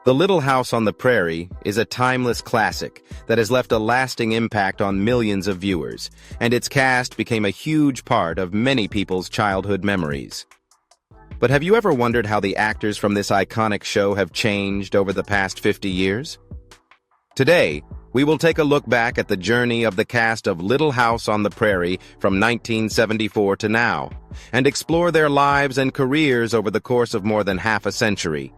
The Little House on the Prairie is a timeless classic that has left a lasting impact on millions of viewers, and its cast became a huge part of many people's childhood memories. But have you ever wondered how the actors from this iconic show have changed over the past 50 years? Today, we will take a look back at the journey of the cast of Little House on the Prairie from 1974 to now, and explore their lives and careers over the course of more than half a century.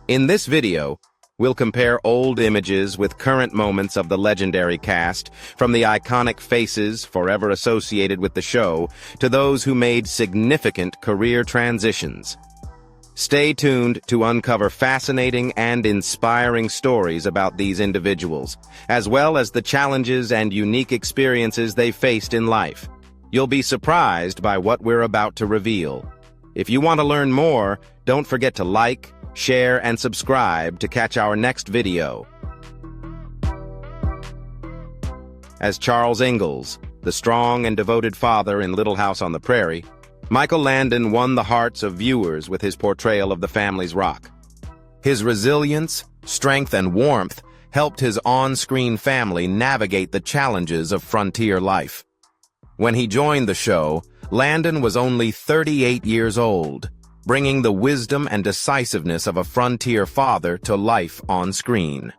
In this video, we'll compare old images with current moments of the legendary cast, from the iconic faces forever associated with the show to those who made significant career transitions. Stay tuned to uncover fascinating and inspiring stories about these individuals, as well as the challenges and unique experiences they faced in life. You'll be surprised by what we're about to reveal. If you want to learn more, don't forget to like, share, and subscribe to catch our next video. As Charles Ingalls, the strong and devoted father in Little House on the Prairie, Michael Landon won the hearts of viewers with his portrayal of the family's rock. His resilience, strength, and warmth helped his on-screen family navigate the challenges of frontier life. When he joined the show, Landon was only 38 years old, bringing the wisdom and decisiveness of a frontier father to life on screen.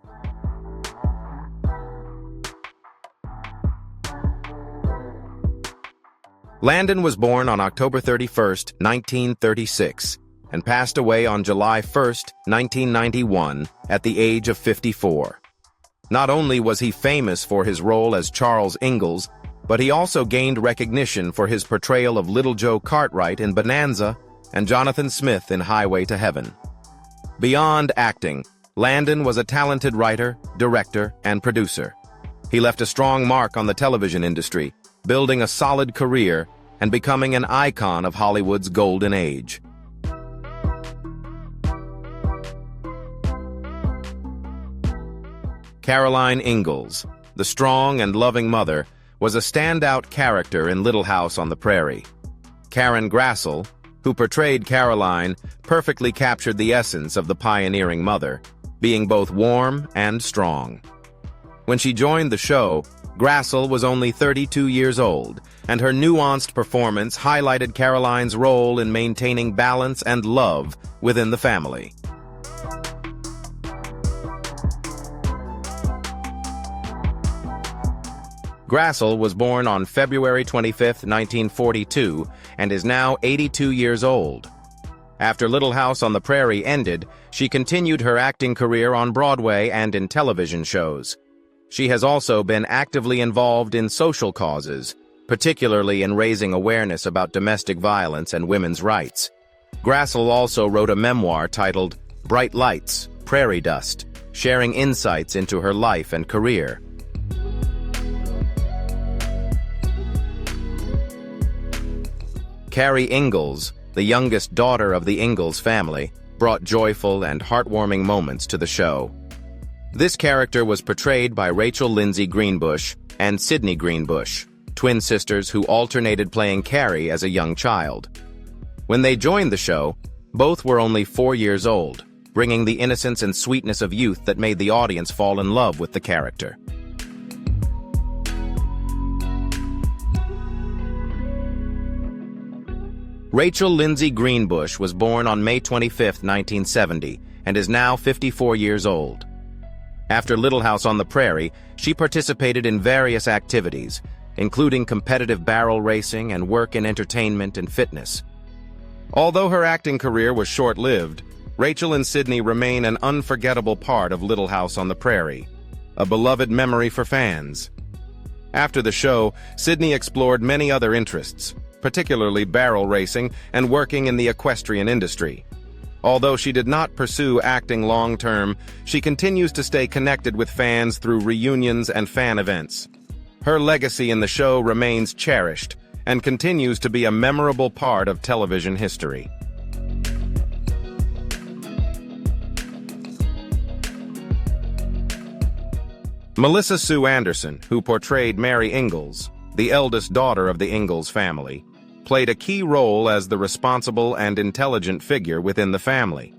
Landon was born on October 31, 1936, and passed away on July 1, 1991, at the age of 54. Not only was he famous for his role as Charles Ingalls, but he also gained recognition for his portrayal of Little Joe Cartwright in Bonanza and Jonathan Smith in Highway to Heaven. Beyond acting, Landon was a talented writer, director, and producer. He left a strong mark on the television industry, building a solid career and becoming an icon of Hollywood's golden age. Caroline Ingalls, the strong and loving mother, was a standout character in Little House on the Prairie. Karen Grassle, who portrayed Caroline, perfectly captured the essence of the pioneering mother, being both warm and strong. When she joined the show, Grassle was only 32 years old, and her nuanced performance highlighted Caroline's role in maintaining balance and love within the family. Grassle was born on February 25, 1942, and is now 82 years old. After Little House on the Prairie ended, she continued her acting career on Broadway and in television shows. She has also been actively involved in social causes, particularly in raising awareness about domestic violence and women's rights. Grassle also wrote a memoir titled Bright Lights, Prairie Dust, sharing insights into her life and career. Carrie Ingalls, the youngest daughter of the Ingalls family, brought joyful and heartwarming moments to the show. This character was portrayed by Rachel Lindsay Greenbush and Sydney Greenbush, twin sisters who alternated playing Carrie as a young child. When they joined the show, both were only 4 years old, bringing the innocence and sweetness of youth that made the audience fall in love with the character. Rachel Lindsay Greenbush was born on May 25, 1970, and is now 54 years old. After Little House on the Prairie, she participated in various activities, including competitive barrel racing and work in entertainment and fitness. Although her acting career was short-lived, Rachel and Sydney remain an unforgettable part of Little House on the Prairie, a beloved memory for fans. After the show, Sydney explored many other interests, particularly barrel racing and working in the equestrian industry. Although she did not pursue acting long-term, she continues to stay connected with fans through reunions and fan events. Her legacy in the show remains cherished and continues to be a memorable part of television history. Melissa Sue Anderson, who portrayed Mary Ingalls, the eldest daughter of the Ingalls family, played a key role as the responsible and intelligent figure within the family.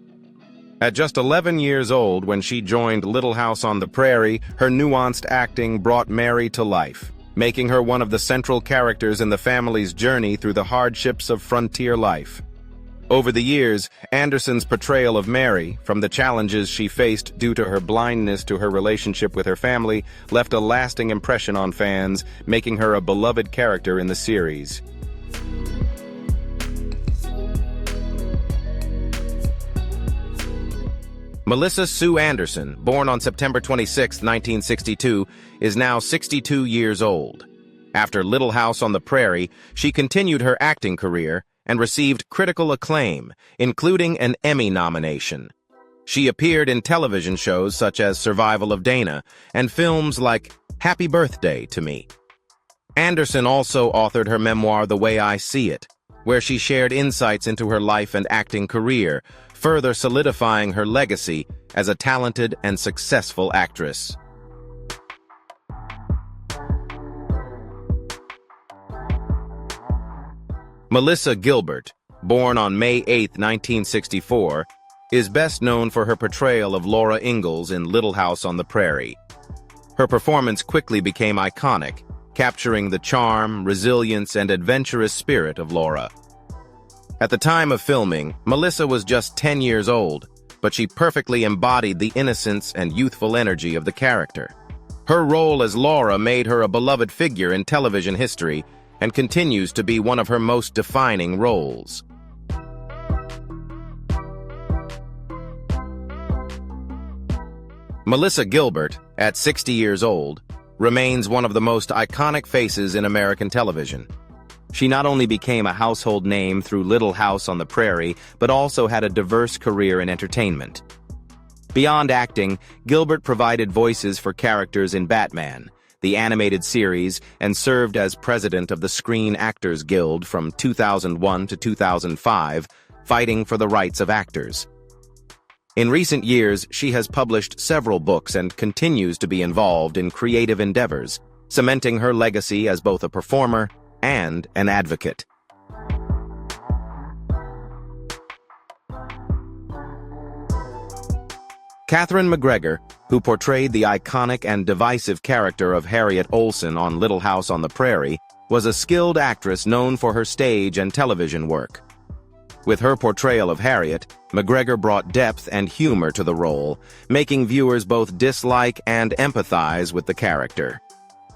At just 11 years old when she joined Little House on the Prairie, her nuanced acting brought Mary to life, making her one of the central characters in the family's journey through the hardships of frontier life. Over the years, Anderson's portrayal of Mary, from the challenges she faced due to her blindness to her relationship with her family, left a lasting impression on fans, making her a beloved character in the series. Melissa Sue Anderson, born on September 26, 1962, is now 62 years old. After Little House on the Prairie, she continued her acting career and received critical acclaim, including an Emmy nomination. She appeared in television shows such as Survival of Dana and films like Happy Birthday to Me. Anderson also authored her memoir The Way I See It, where she shared insights into her life and acting career, further solidifying her legacy as a talented and successful actress. Melissa Gilbert, born on May 8, 1964, is best known for her portrayal of Laura Ingalls in Little House on the Prairie. Her performance quickly became iconic, capturing the charm, resilience, and adventurous spirit of Laura. At the time of filming, Melissa was just 10 years old, but she perfectly embodied the innocence and youthful energy of the character. Her role as Laura made her a beloved figure in television history and continues to be one of her most defining roles. Melissa Gilbert, at 60 years old, remains one of the most iconic faces in American television. She not only became a household name through Little House on the Prairie, but also had a diverse career in entertainment. Beyond acting, Gilbert provided voices for characters in Batman, the animated series, and served as president of the Screen Actors Guild from 2001 to 2005, fighting for the rights of actors. In recent years, she has published several books and continues to be involved in creative endeavors, cementing her legacy as both a performer and an advocate. Katherine McGregor, who portrayed the iconic and divisive character of Harriet Olsen on Little House on the Prairie, was a skilled actress known for her stage and television work. With her portrayal of Harriet, McGregor brought depth and humor to the role, making viewers both dislike and empathize with the character.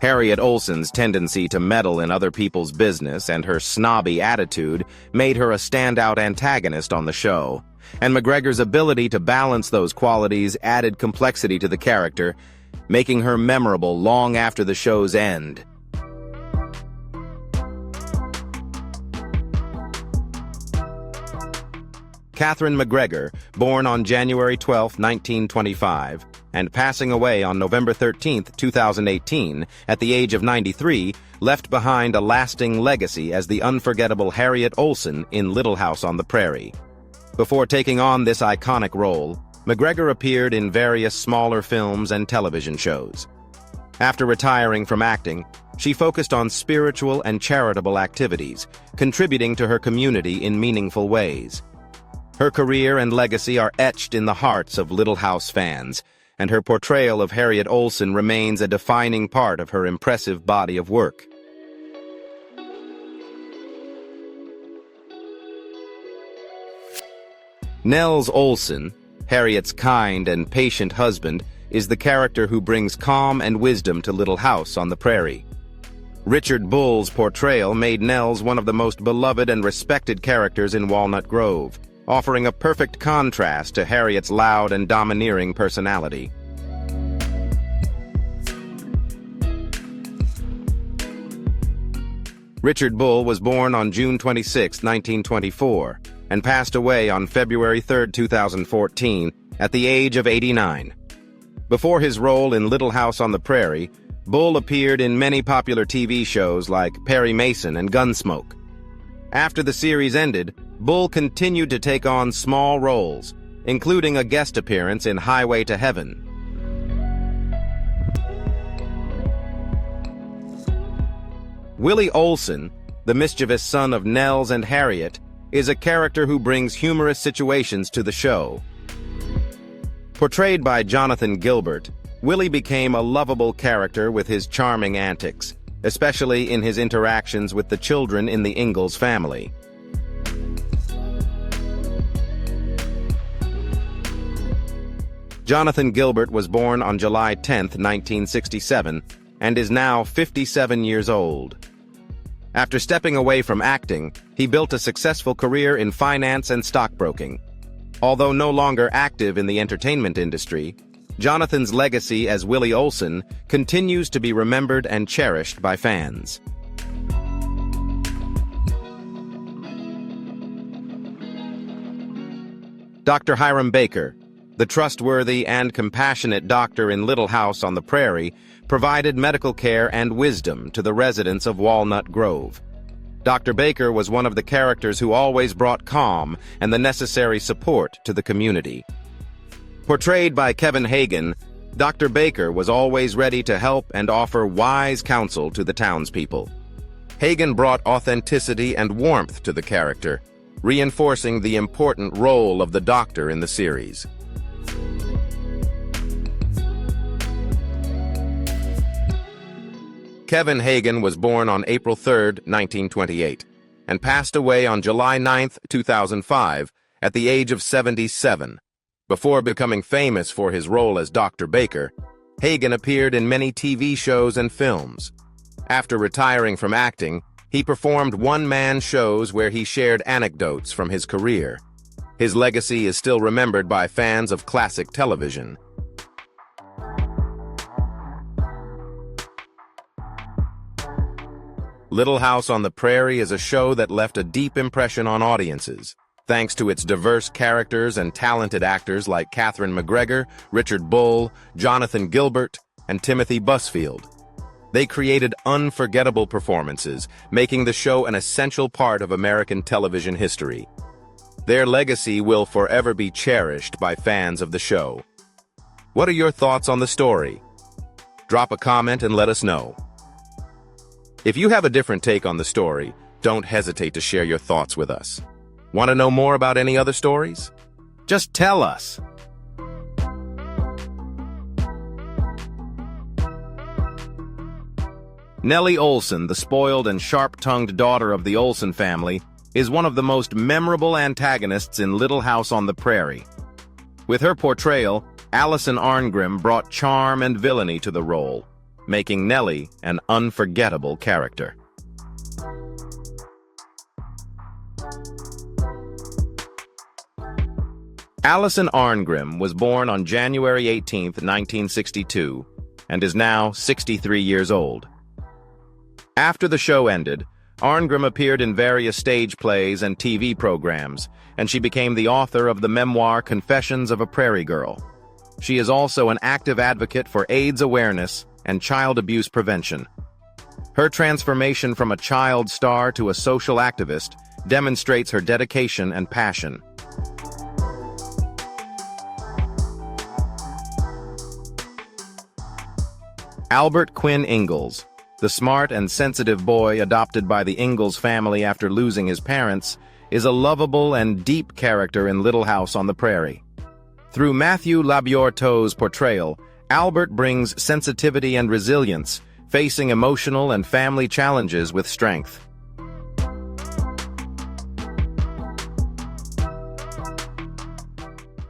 Harriet Olsen's tendency to meddle in other people's business and her snobby attitude made her a standout antagonist on the show, and McGregor's ability to balance those qualities added complexity to the character, making her memorable long after the show's end. Katherine McGregor, born on January 12, 1925, and passing away on November 13, 2018, at the age of 93, left behind a lasting legacy as the unforgettable Harriet Olsen in Little House on the Prairie. Before taking on this iconic role, McGregor appeared in various smaller films and television shows. After retiring from acting, she focused on spiritual and charitable activities, contributing to her community in meaningful ways. Her career and legacy are etched in the hearts of Little House fans, and her portrayal of Harriet Olsen remains a defining part of her impressive body of work. Nels Olsen, Harriet's kind and patient husband, is the character who brings calm and wisdom to Little House on the Prairie. Richard Bull's portrayal made Nels one of the most beloved and respected characters in Walnut Grove, offering a perfect contrast to Harriet's loud and domineering personality. Richard Bull was born on June 26, 1924, and passed away on February 3, 2014, at the age of 89. Before his role in Little House on the Prairie, Bull appeared in many popular TV shows like Perry Mason and Gunsmoke. After the series ended, Bull continued to take on small roles, including a guest appearance in Highway to Heaven. Willie Olsen, the mischievous son of Nels and Harriet, is a character who brings humorous situations to the show. Portrayed by Jonathan Gilbert, Willie became a lovable character with his charming antics, especially in his interactions with the children in the Ingalls family. Jonathan Gilbert was born on July 10, 1967, and is now 57 years old. After stepping away from acting, he built a successful career in finance and stockbroking. Although no longer active in the entertainment industry, Jonathan's legacy as Willie Olsen continues to be remembered and cherished by fans. Dr. Hiram Baker, the trustworthy and compassionate doctor in Little House on the Prairie, provided medical care and wisdom to the residents of Walnut Grove. Dr. Baker was one of the characters who always brought calm and the necessary support to the community. Portrayed by Kevin Hagen, Dr. Baker was always ready to help and offer wise counsel to the townspeople. Hagen brought authenticity and warmth to the character, reinforcing the important role of the doctor in the series. Kevin Hagen was born on April 3, 1928, and passed away on July 9, 2005, at the age of 77. Before becoming famous for his role as Dr. Baker, Hagen appeared in many TV shows and films. After retiring from acting, he performed one-man shows where he shared anecdotes from his career. His legacy is still remembered by fans of classic television. Little House on the Prairie is a show that left a deep impression on audiences, thanks to its diverse characters and talented actors like Katherine McGregor, Richard Bull, Jonathan Gilbert, and Timothy Busfield. They created unforgettable performances, making the show an essential part of American television history. Their legacy will forever be cherished by fans of the show. What are your thoughts on the story? Drop a comment and let us know. If you have a different take on the story, don't hesitate to share your thoughts with us. Want to know more about any other stories? Just tell us. Nellie Olsen, the spoiled and sharp-tongued daughter of the Olsen family, is one of the most memorable antagonists in Little House on the Prairie. With her portrayal, Alison Arngrim brought charm and villainy to the role, making Nellie an unforgettable character. Alison Arngrim was born on January 18, 1962, and is now 63 years old. After the show ended, Arngrim appeared in various stage plays and TV programs, and she became the author of the memoir Confessions of a Prairie Girl. She is also an active advocate for AIDS awareness and child abuse prevention. Her transformation from a child star to a social activist demonstrates her dedication and passion. Albert Quinn Ingalls, the smart and sensitive boy adopted by the Ingalls family after losing his parents, is a lovable and deep character in Little House on the Prairie. Through Matthew Labyorteaux's portrayal, Albert brings sensitivity and resilience, facing emotional and family challenges with strength.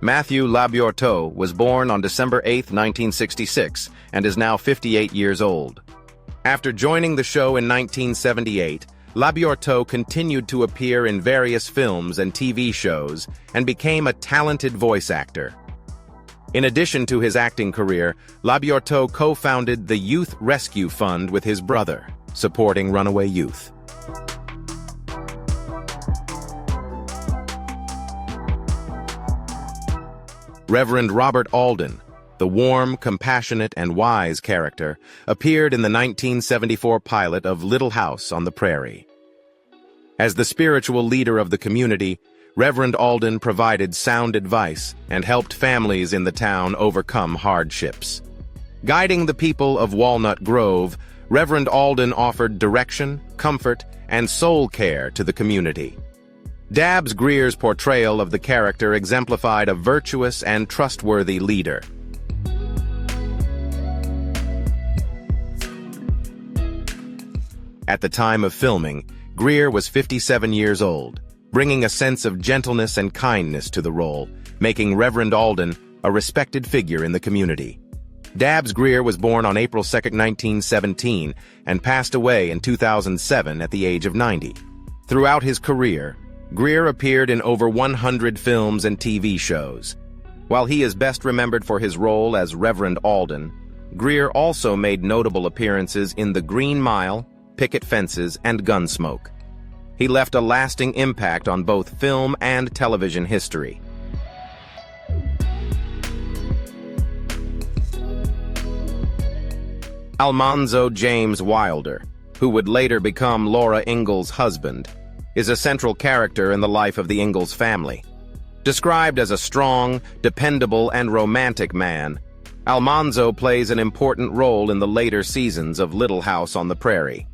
Matthew Labyorteaux was born on December 8, 1966, and is now 58 years old. After joining the show in 1978, Labyorteaux continued to appear in various films and TV shows and became a talented voice actor. In addition to his acting career, Labyorteaux co-founded the Youth Rescue Fund with his brother, supporting runaway youth. Reverend Robert Alden, the warm, compassionate, and wise character, appeared in the 1974 pilot of Little House on the Prairie. As the spiritual leader of the community, Reverend Alden provided sound advice and helped families in the town overcome hardships. Guiding the people of Walnut Grove, Reverend Alden offered direction, comfort, and soul care to the community. Dabbs Greer's portrayal of the character exemplified a virtuous and trustworthy leader. At the time of filming, Greer was 57 years old, bringing a sense of gentleness and kindness to the role, making Reverend Alden a respected figure in the community. Dabbs Greer was born on April 2, 1917, and passed away in 2007 at the age of 90. Throughout his career, Greer appeared in over 100 films and TV shows. While he is best remembered for his role as Reverend Alden, Greer also made notable appearances in The Green Mile, Picket Fences, and Gunsmoke. He left a lasting impact on both film and television history. Almanzo James Wilder, who would later become Laura Ingalls' husband, is a central character in the life of the Ingalls family. Described as a strong, dependable, and romantic man, Almanzo plays an important role in the later seasons of Little House on the Prairie.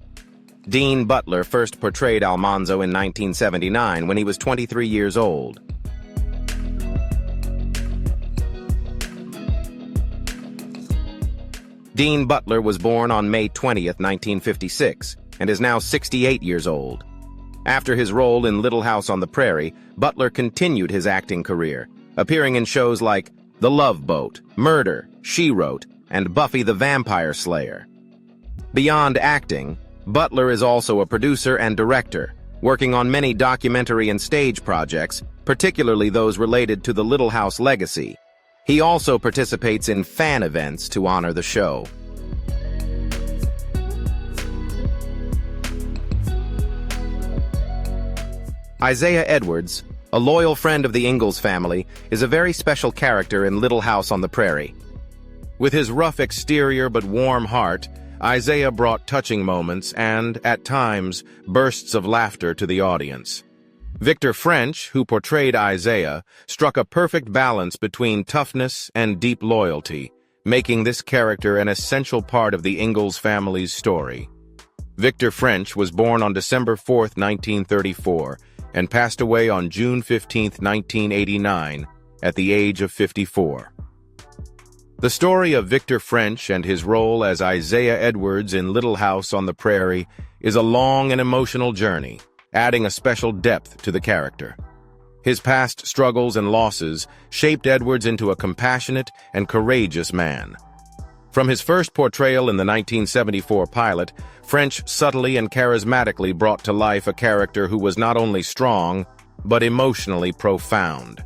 Dean Butler first portrayed Almanzo in 1979 when he was 23 years old. Dean Butler was born on May 20, 1956, and is now 68 years old. After his role in Little House on the Prairie, Butler continued his acting career, appearing in shows like The Love Boat, Murder, She Wrote, and Buffy the Vampire Slayer. Beyond acting, Butler is also a producer and director, working on many documentary and stage projects, particularly those related to the Little House legacy. He also participates in fan events to honor the show. Isaiah Edwards, a loyal friend of the Ingalls family, is a very special character in Little House on the Prairie. With his rough exterior but warm heart, Isaiah brought touching moments and, at times, bursts of laughter to the audience. Victor French, who portrayed Isaiah, struck a perfect balance between toughness and deep loyalty, making this character an essential part of the Ingalls family's story. Victor French was born on December 4, 1934, and passed away on June 15, 1989, at the age of 54. The story of Victor French and his role as Isaiah Edwards in Little House on the Prairie is a long and emotional journey, adding a special depth to the character. His past struggles and losses shaped Edwards into a compassionate and courageous man. From his first portrayal in the 1974 pilot, French subtly and charismatically brought to life a character who was not only strong, but emotionally profound.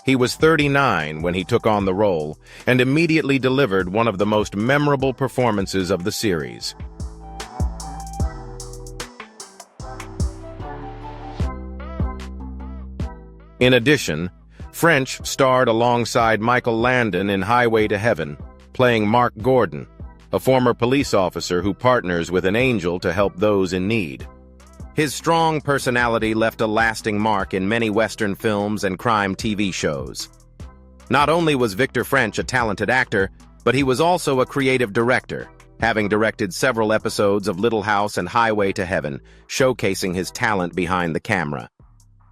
He was 39 when he took on the role, and immediately delivered one of the most memorable performances of the series. In addition, French starred alongside Michael Landon in Highway to Heaven, playing Mark Gordon, a former police officer who partners with an angel to help those in need. His strong personality left a lasting mark in many Western films and crime TV shows. Not only was Victor French a talented actor, but he was also a creative director, having directed several episodes of Little House and Highway to Heaven, showcasing his talent behind the camera.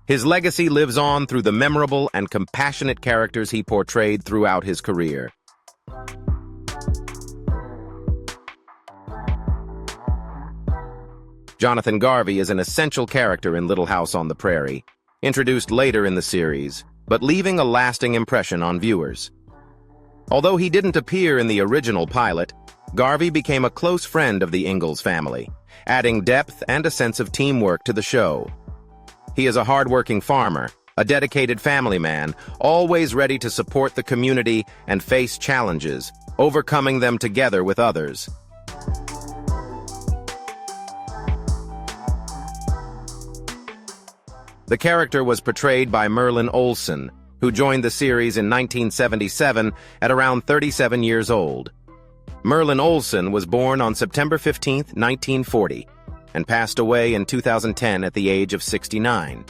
His legacy lives on through the memorable and compassionate characters he portrayed throughout his career. Jonathan Garvey is an essential character in Little House on the Prairie, introduced later in the series, but leaving a lasting impression on viewers. Although he didn't appear in the original pilot, Garvey became a close friend of the Ingalls family, adding depth and a sense of teamwork to the show. He is a hardworking farmer, a dedicated family man, always ready to support the community and face challenges, overcoming them together with others. The character was portrayed by Merlin Olsen, who joined the series in 1977 at around 37 years old. Merlin Olsen was born on September 15, 1940, and passed away in 2010 at the age of 69.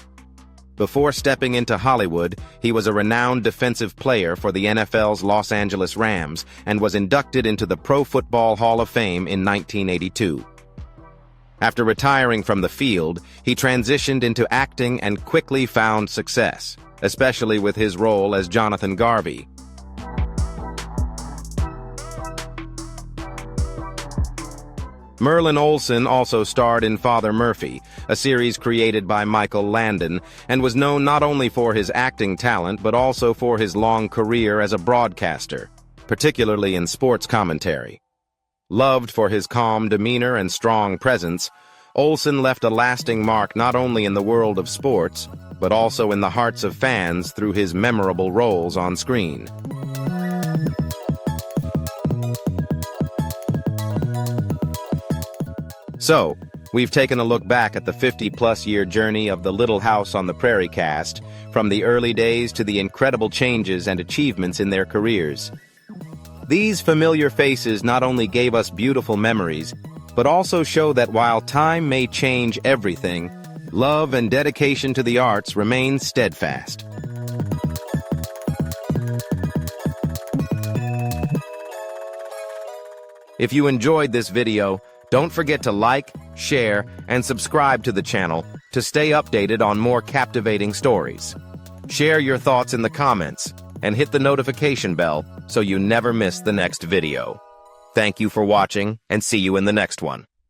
Before stepping into Hollywood, he was a renowned defensive player for the NFL's Los Angeles Rams and was inducted into the Pro Football Hall of Fame in 1982. After retiring from the field, he transitioned into acting and quickly found success, especially with his role as Jonathan Garvey. Merlin Olsen also starred in Father Murphy, a series created by Michael Landon, and was known not only for his acting talent but also for his long career as a broadcaster, particularly in sports commentary. Loved for his calm demeanor and strong presence, Olsen left a lasting mark not only in the world of sports, but also in the hearts of fans through his memorable roles on screen. So, we've taken a look back at the 50-plus-year journey of the Little House on the Prairie cast, from the early days to the incredible changes and achievements in their careers. These familiar faces not only gave us beautiful memories, but also show that while time may change everything, love and dedication to the arts remain steadfast. If you enjoyed this video, don't forget to like, share, and subscribe to the channel to stay updated on more captivating stories. Share your thoughts in the comments and hit the notification bell so you never miss the next video. Thank you for watching, and see you in the next one.